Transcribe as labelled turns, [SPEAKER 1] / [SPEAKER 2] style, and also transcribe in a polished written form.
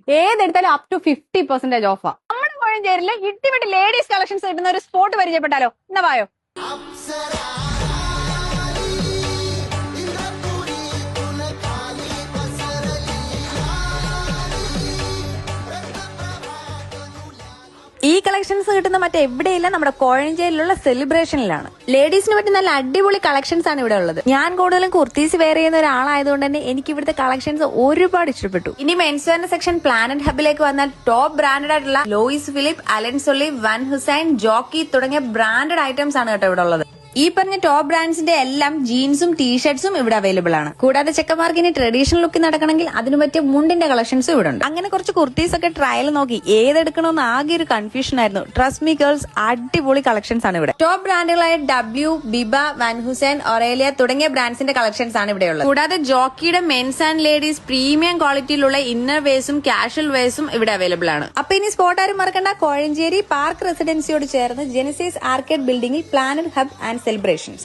[SPEAKER 1] ഏതെടുത്താലും up to 50% ഓഫാ. നമ്മുടെ കോഴഞ്ചേരിയില് ഇട്ടിവിട്ട് ladies collections കിട്ടുന്ന ഒരു സ്പോട്ട് പരിചയപ്പെട്ടാലോ? എന്നാ വായോ. ഈ കളക്ഷൻസ് കിട്ടുന്ന മറ്റെവിടെയില്ല, നമ്മുടെ കോഴഞ്ചേരിയിലുള്ള സെലിബ്രേഷനിലാണ്. ലേഡീസിന് പറ്റി നല്ല അടിപൊളി കളക്ഷൻസ് ആണ് ഇവിടെ ഉള്ളത്. ഞാൻ കൂടുതലും കുർത്തീസ് വെയർ ചെയ്യുന്ന ഒരാളായതുകൊണ്ട് തന്നെ എനിക്ക് ഇവിടുത്തെ കളക്ഷൻസ് ഒരുപാട് ഇഷ്ടപ്പെട്ടു. ഇനി മെൻസ് വെയറിന്റെ സെക്ഷൻ പ്ലാനറ്റ് ഹബിലേക്ക് വന്നാൽ ടോപ്പ് ബ്രാൻഡഡ് ആയിട്ടുള്ള ലോയിസ് ഫിലിപ്പ്, അലൻ സൊലി, വൻ ഹുസൈൻ, ജോക്കി തുടങ്ങിയ ബ്രാൻഡഡ് ഐറ്റംസ് ആണ് കേട്ടോ ഇവിടെ ഉള്ളത്. ഈ പറഞ്ഞ ടോപ്പ് ബ്രാൻഡ്സിന്റെ എല്ലാം ജീൻസും ടീഷർട്സും ഇവിടെ അവൈലബിൾ ആണ്. കൂടാതെ ചെക്കന്മാർക്ക് ഇനി ട്രഡീഷണൽ ലുക്കിൽ നടക്കണമെങ്കിൽ അതിന് പറ്റിയ മുണ്ടിന്റെ കളക്ഷൻസും ഇവിടെ ഉണ്ട്. അങ്ങനെ കുറച്ച് കുർത്തീസ് ഒക്കെ ട്രയൽ നോക്കി ഏതെടുക്കണമെന്ന് ആകെ ഒരു കൺഫ്യൂഷൻ ആയിരുന്നു. ട്രസ്റ്റ് മീ ഗേൾസ്, അടിപൊളി കളക്ഷൻസ് ആണ് ഇവിടെ. ടോപ്പ് ബ്രാൻഡുകളായ ഡബ്ല്യു, ബിബ, വൻ ഹുസൈൻ, ഒറേലിയ തുടങ്ങിയ ബ്രാൻഡ്സിന്റെ കളക്ഷൻസ് ആണ് ഇവിടെയുള്ളത്. കൂടാതെ ജോക്കിയുടെ മെൻസ് ആൻഡ് ലേഡീസ് പ്രീമിയം ക്വാളിറ്റിയിലുള്ള ഇന്നർ വേഴ്സും കാഷ്വൽ വേഴ്സും ഇവിടെ അവൈലബിൾ ആണ്. അപ്പൊ ഇനി സ്പോട്ട് ആരും മറക്കണ്ട, കോഴഞ്ചേരി പാർക്ക് റെസിഡൻസിയോട് ചേർന്ന് ജെനസിസ് ആർക്കേഡ് ബിൽഡിംഗിൽ പ്ലാനറ്റ് ഹബ് ആൻഡ് സെലിബ്രേഷൻസ്.